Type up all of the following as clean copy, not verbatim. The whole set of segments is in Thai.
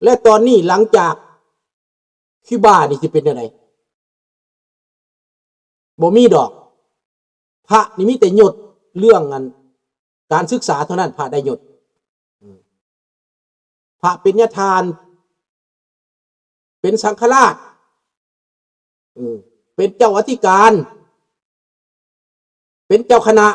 และตอนนี้หลังจากคิวบานี่สิเป็นยังไงบ่มีดอกพระนี่มีแต่หยดเรื่องการศึกษาเท่านั้นพระได้หยดพระเป็นญาทานเป็นสังฆราชเป็นเจ้าอธิการเป็นเจ้าคณะ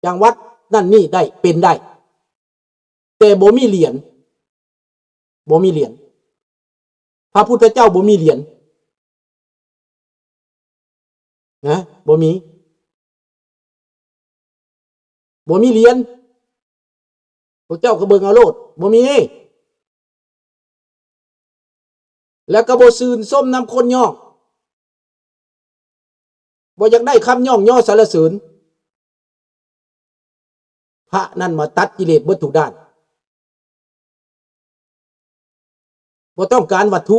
จังหวัดนั่นนี่ได้เป็นได้แต่บ่มีเหรียญบ่มีเหรียญพระพุทธเจ้าบ่มีเหรียญนะบ่มีเหรียญพระเจ้าก็เบิ่งเอาโลดบ่มีแล้วก็บ่ซื่นส้มน้ำคนย่องบ่อยากได้คำย่องย่อสรรเสริญพระนั่นมาตัดกิเลสเบิดทุกด้านบ่ต้องการวัตถุ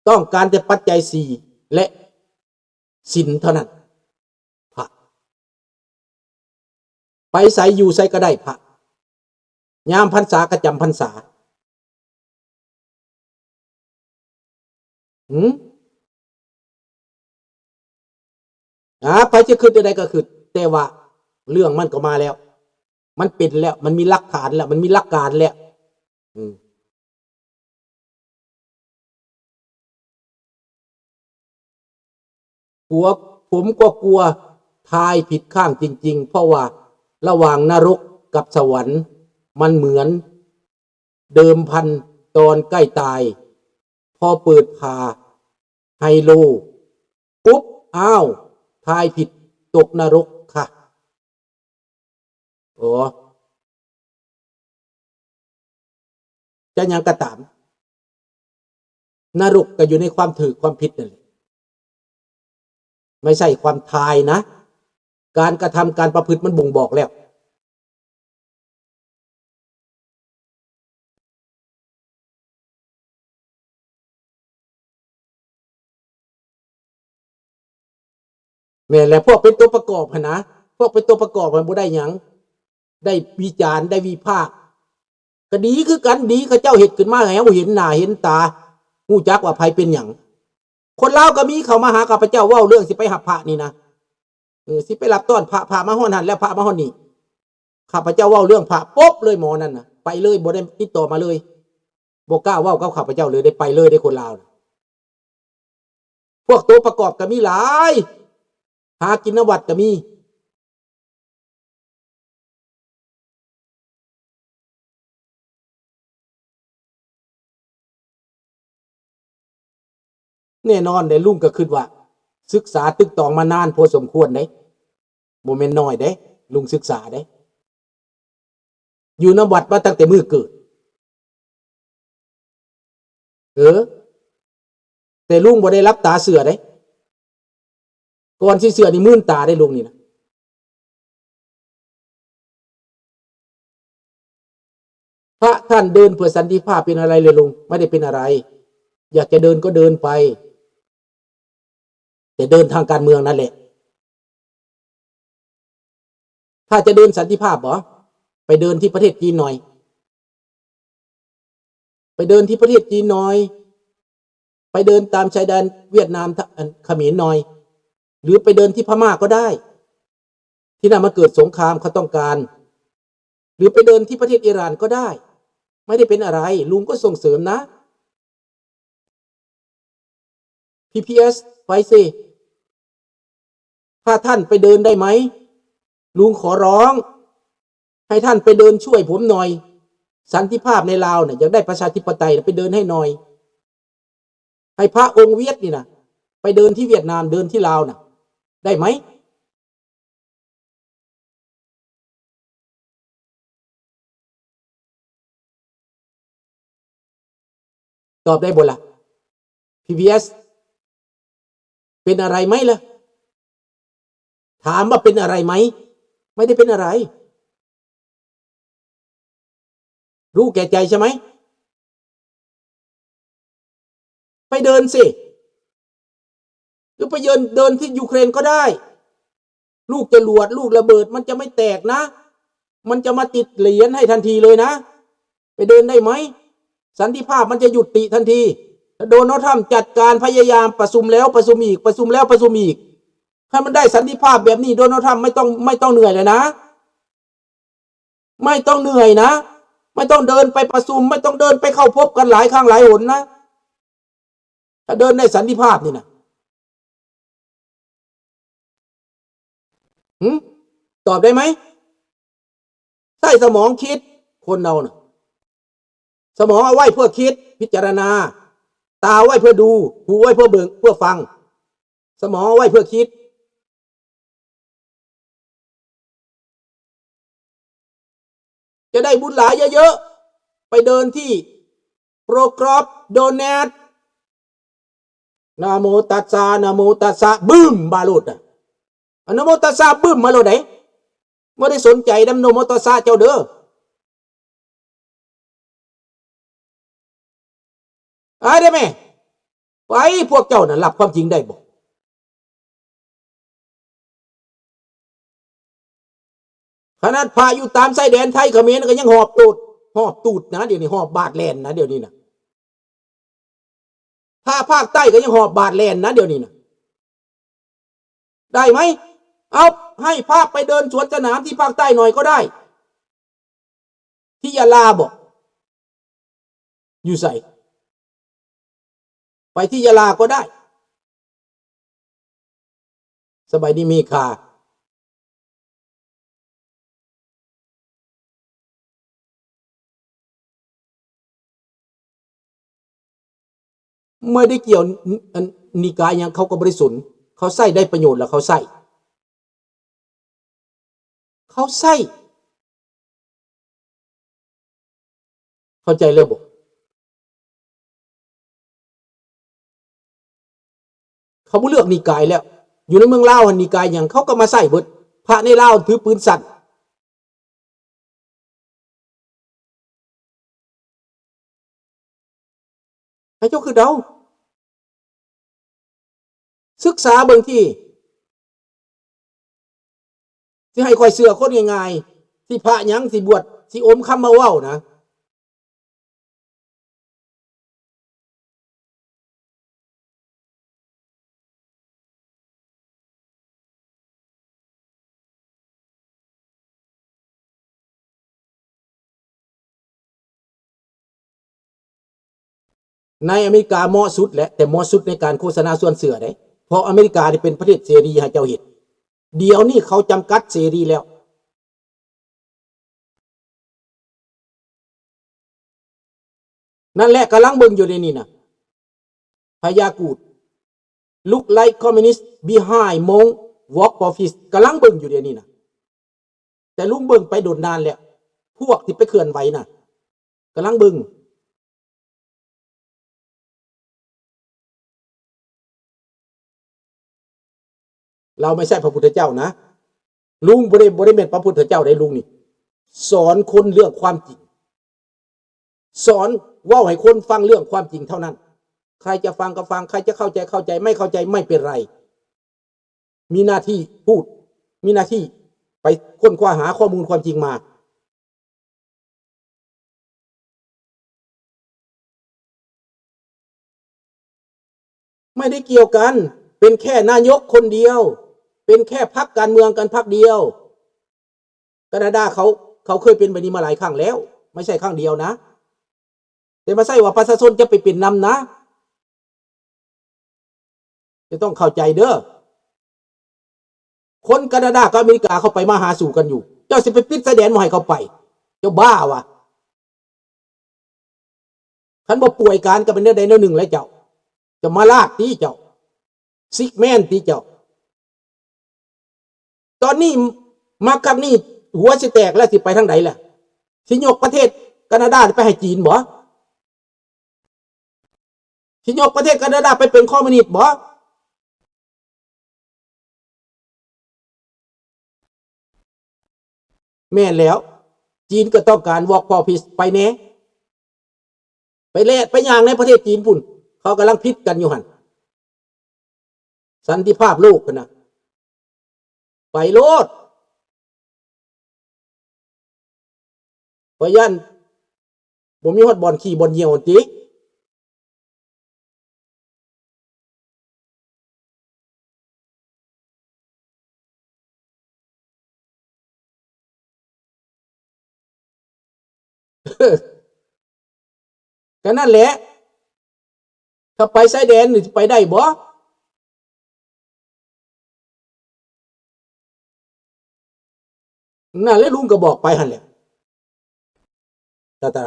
ต้องการแต่ปัจจัยสี่และศีลเท่านั้นพระไปใส่อยู่ใส่ก็ได้พระยามพรรษาก็จำพรรษาไปจะขึ้นใดก็คือแต่ว่าเรื่องมันก็มาแล้วมันเป็นแล้วมันมีหลักฐานแล้วมันมีหลักการแล้วผมก็กลัวทายผิดข้างจริงๆเพราะว่าระหว่างนรกกับสวรรค์มันเหมือนเดิมพันตอนใกล้ตายพอเปิดผ่าไฮโลปุ๊บอ้าวทายผิดตกนรกค่ะจะยังกระตามนรกก็อยู่ในความถือความผิดนั่นแหละไม่ใช่ความทายนะการกระทำการประพฤติมันบ่งบอกแล้วแม่แล้วพวกเป็นตัวประกอบนะพวกเป็นตัวประกอบมันบ่ได้หยังได้วิจารณ์ได้วิพากษ์ก็ดีคือกันดีเขาเจ้าเฮ็ดขึ้นมาให้เฮาเห็นหน้าเห็นตาฮู้จักว่าไผเป็นหยังคนลาวก็มีเขามาหาข้าพเจ้าเว้าเรื่องสิไปหับพระนี่นะสิไปรับต้อนพระมาฮ้อนหันแล้วพระมาฮ้อนนี่ข้าพเจ้าเว้าเรื่องพระปุ๊บเลยหมอนั่นน่ะไปเลยบ่ได้ติดต่อมาเลยบ่กล้าเว้ากับข้าพเจ้าเลยได้ไปเลยได้คนลาวพวกตัวประกอบก็มีหลายหากินนวัดก็มีแน่นอนได้ลุงก็คิดว่าศึกษาตึกตองมานานพอสมควรเด้บ่แม่นน้อยเด้ลุงศึกษาเด้อยู่นวัดมาตั้งแต่มื้อเกิดแต่ลุงบ่ได้รับตาเสือเด้ก่อนสิเสือนี่มื่นตาได้ลุงนี่นะพระท่านเดินเพื่อสันติภาพเป็นอะไรเลยลุงไม่ได้เป็นอะไรอยากจะเดินก็เดินไปแต่เดินทางการเมืองนั่นแหละถ้าจะเดินสันติภาพเหรอไปเดินที่ประเทศจีนหน่อยไปเดินที่ประเทศจีนหน่อยไปเดินตามชายแดนเวียดนามเขมรหน่อยหรือไปเดินที่พม่าก็ได้ที่นั่นมาเกิดสงครามเขาต้องการหรือไปเดินที่ประเทศอิหร่านก็ได้ไม่ได้เป็นอะไรลุงก็ส่งเสริมนะ PPS ไปสิถ้าท่านไปเดินได้ไหมลุงขอร้องให้ท่านไปเดินช่วยผมหน่อยสันติภาพในลาวเนี่ยอยากได้ประชาธิปไตยไปเดินให้หน่อยให้พระองค์เวียดนี่นะไปเดินที่เวียดนามเดินที่ลาวน่ะได้ไหมตอบได้บ่ล่ะ PPS เป็นอะไรไหมล่ะถามว่าเป็นอะไรไหมไม่ได้เป็นอะไรรู้แก่ใจใช่ไหมไปเดินสิหรือไปเดินที่ยูเครนก็ได้ลูกจรวดลูกระเบิดมันจะไม่แตกนะมันจะมาติดเหรียญให้ทันทีเลยนะไป เดินได้ไหมสันติภาพมันจะหยุดติทันทีโดนัลด์ทรัมป์จัดการพยายามประชุมแล้วประชุมอีกประชุมแล้วประชุมอีกถ้ามันได้สันติภาพแบบนี้โดนัลด์ทรัมป์ไม่ต้องเหนื่อยเลยนะไม่ต้องเหนื่อยนะไม่ต้องเดินไปประชุมไม่ต้องเดินไปเข้าพบกันหลายครั้งหลายหนนะถ้าเดินได้สันติภาพนี่นะตอบได้ไหมใช้สมองคิดคนเรานะสมองเอาไว้เพื่อคิดพิจารณาตาไว้เพื่อดูหูไว้เพื่อเบิ่งเพื่อฟังสมองเอาไว้เพื่อคิดจะได้บุญหลายเยอะๆไปเดินที่โปรกรอบโดเนทนะโมตัสสะนะโมตัสสะบึ้มบาลุดนะโมตัสสะบึ้มมาโลดไหนไม่ได้สนใจดำโนโมตัสสะเจ้าเด้อได้ไหมไปพวกเจ้าน่ะหลับความจริงได้บ่ขนาดพาอยู่ตามชายแดนไทยเขมรก็ยังหอบตูดนะเดี๋ยวนี้หอบบาดแลนนะเดี๋ยวนี้นะถ้าภาคใต้ก็ยังหอบบาดแลนนะเดี๋ยวนี้นะได้ไหมเอาให้ภาคไปเดินสวนสนามที่ภาคใต้หน่อยก็ได้ที่ยะลาบอกอยู่ใส่ไปที่ยะลาก็ได้สบายดีมีค่าไม่ได้เกี่ยวนิกายยังเขาก็บริสุทธิ์เขาใส่ได้ประโยชน์แล้วเขาใส่เข้าใจเลยบอกเขาบ่เลือกนิกายแล้วอยู่ในเมืองลาวนิกายอย่างเขาก็มาใส่เบิดพระในลาวถือปืนสั่นให้เจ้าคือเดาศึกษาเบิ่งที่ให้คอยเสือคนง่ายๆที่พระยังที่บวชที่อมคำมาเว้านะในอเมริกาเหมาะสุดแหละแต่เหมาะสุดในการโฆษณาส่วนเสือได้เพราะอเมริกาเป็นประเทศเสรีให้เจ้าเห็นเดี๋ยวนี้เขาจำกัดเสรีแล้วนั่นแหละกำลังเบิ่งอยู่ในนี่นะพยากูด look like communist behind Mong walk office กำลังเบิ่งอยู่เดี๋ยวนี้นะแต่ลุงเบิ่งไปโดนนานแล้วพวกที่ไปเคลื่อนไหวนะกำลังเบิ่งเราไม่ใช่พระพุทธเจ้านะลุงบริเป็นพระพุทธเจ้าได้ลุงนี่สอนคนเรื่องความจริงสอนว่าให้คนฟังเรื่องความจริงเท่านั้นใครจะฟังก็ฟังใครจะเข้าใจไม่เข้าใจไม่เป็นไรมีหน้าที่พูดมีหน้าที่ไปค้นคว้าหาข้อมูลความจริงมาไม่ได้เกี่ยวกันเป็นแค่นายกคนเดียวเป็นแค่พรรคการเมืองกันพรรคเดียวแคนาดาเขาเคยเป็นแบบนี้มาหลายครั้งแล้วไม่ใช่ครั้งเดียวนะแต่ไม่ใช่ว่าประชาชนจะไปเป็นนำนะจะต้องเข้าใจเด้อคนแคนาดากับอเมริกาเขาไปมาหาสู่กันอยู่เจ้าสิไปปิดชายแดนมาให้เขาไปเจ้าบ้าวะขันบ่ป่วยการก็เป็นเนื้อใดเนื้อหนึ่งแล้วเจ้าจะมาลากตีเจ้าซิกแมนตีเจ้าตอนนี้มากับนี่หัวสิแตกแล้วสิไปทางไหนล่ะสิยกประเทศแคนาดาไปให้จีนบ่สิยกประเทศแคนาดาไปเป็นคอมมิวนิสต์บ่แม่นแล้วจีนก็ต้องการวอล์กพอพิสไปแน่ไปเล่ไปอย่างในประเทศจีนพุ่นเขากำลังพิษกันอยู่หันสันติภาพโลกกันนะไปโลดพยัน บ่มีฮอดบ่อนขี่บ่อนเหี่ยวติก็นั่นแหละถ้าไปชายแดนนี่ไปได้บ่นั่นแหละลุงก็บอกไปหั่นแหละตาตา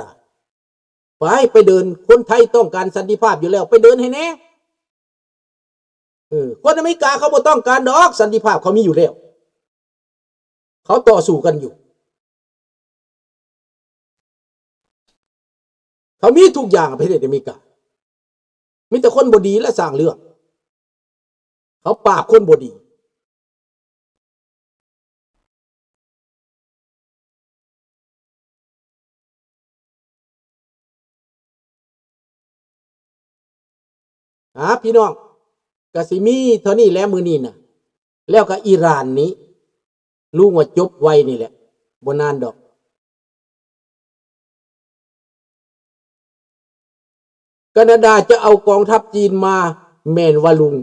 ไปเดินคนไทยต้องการสันติภาพอยู่แล้วไปเดินให้แน่คนอเมริกาเขาบ่ต้องการดอกสันติภาพเขามีอยู่แล้วเขาต่อสู้กันอยู่เขามีทุกอย่างประเทศอเมริกามีแต่คนบ่ดีและสร้างเรื่องเขาปราบคนบ่ดีพี่น้องกสิมีเท่านี้แล้วมือนี้น่ะแล้วก็อิหร่านนี้ลุงว่าจบไวนี่แหละบ่นานดอกแคนาดาจะเอากองทัพจีนมาแม่นว่าลุง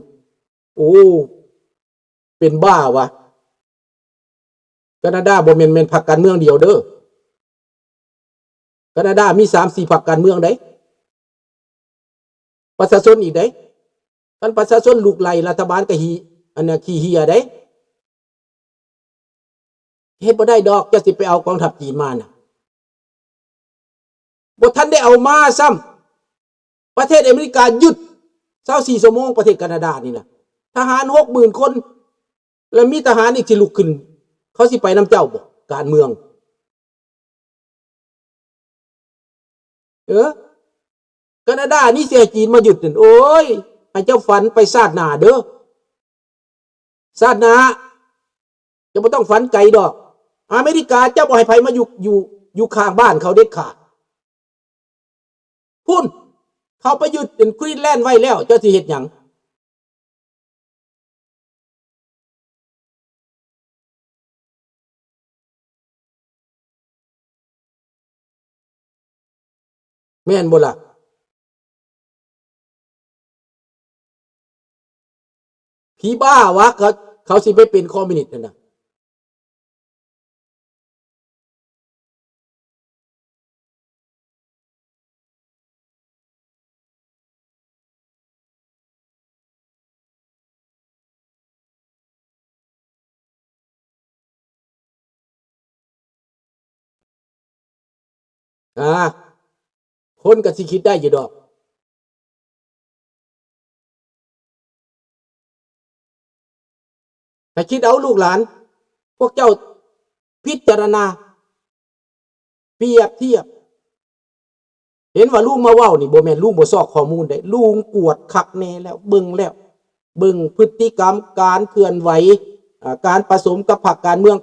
โอ้เป็นบ้าวะแคนาดาบ่แม่นพรรคการเมืองเดียวเด้อแคนาดามี 3-4 พรรคการเมืองได้ประชาชนอีกได้ท่านประชาชนลูกไหลรัฐบาลก็อันน่ะขี้เหียได้เฮ็ดบ่ได้ดอกจะสิไปเอากองทัพจีนมาน่ะบ่ทันได้เอามาซ้ำประเทศอเมริกาหยุด24ชั่วโมงประเทศแคนาดานี่น่ะทหาร 60,000 คนแล้วมีทหารอีกสิลุกขึ้นเขาสิไปนำเจ้าบ่การเมืองแคนาดานี่เสียจีนมาหยุดนั่นโอ้ยให้เจ้าฝันไปชาติหน้าเด้อชาติหน้าจะบ่ต้องฝันไกลดอกอเมริกาเจ้าบ่ให้ไผมาอยู่ข้างบ้านเขาเด็ดขาดพุ่นเขาไปยึดเป็นกรีนแลนด์ไว้แล้วเจ้าสิเฮ็ดหยังแม่นบ่ล่ะผีบ้าวะเขาสิไปเป็นคอมมิวนิสต์นั่นน่ะคนก็สิคิดได้อยู่ดอกแต่คิดเอาลูกหลานพวกเจ้าพิจารณาเปรียบเทียบเห็นว่าลุงมาเว้านี่บ่แม่นลุงบ่ซอกข้อมูลได้ลุงกวดคักแน่แล้วเบิ่งพฤติกรรมการเคลื่อนไหวการผสมกับพรรคการเมือ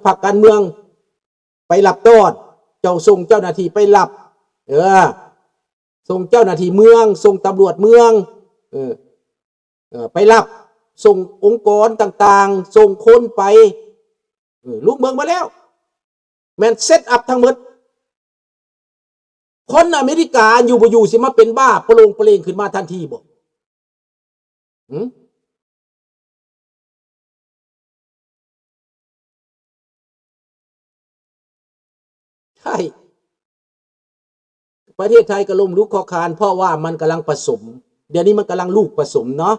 งไปรับต้อนเจ้าส่งเจ้าหน้าที่ไปรับส่งเจ้าหน้าที่เมืองส่งตำรวจเมืองไปรับส่งองค์กรต่างๆส่งคนไปลุงเมืองมาแล้วแม่นเซตอัพทั้งหมดคนอเมริกาอยู่บ่อยู่สิมาเป็นบ้าประโลงประเลงขึ้นมาทันทีบ่ใช่ประเทศไทยก็ล้มลุกคลานเพราะว่ามันกำลังผสมเดี๋ยวนี้มันกำลังลูกผสมเนาะ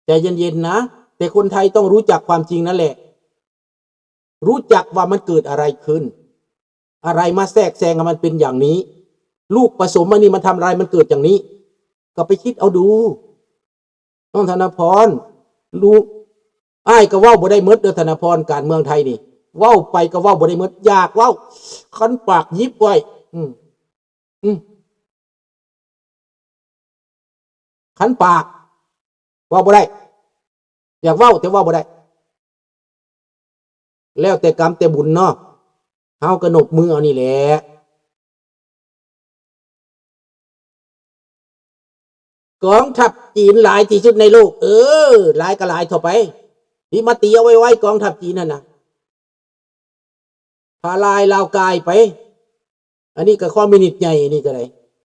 ใจเย็นๆนะแต่คนไทยต้องรู้จักความจริงนั่นแหละรู้จักว่ามันเกิดอะไรขึ้นอะไรมาแทรกแซงมันเป็นอย่างนี้ลูกผสมมันนี่มันทำอะไรมันเกิดอย่างนี้ก็ไปคิดเอาดูน้องธนพรลูกอ้ายก็เว้าบ่ได้หมดเด้อธนพรการเมืองไทยนี่เว้าไปก็เว้าบ่ได้หมดอยากเว้าคันปากยิบไว้คันปากเว้าบ่ได้อยากเว้าแต่เว้าบ่ได้แล้วแต่กรรมแต่บุญเนาะเฮาก็นบมือเอานี่แหละกองทัพจีนหลายที่สุดในโลกหลายก็หลายเท่าไปที่มาตีเอาไว้กองทัพจีนนั่นน่ะพาลายลาวกายไป อันนี้ก็คอมมิวนิสต์ใหญ่นี่ก็ได้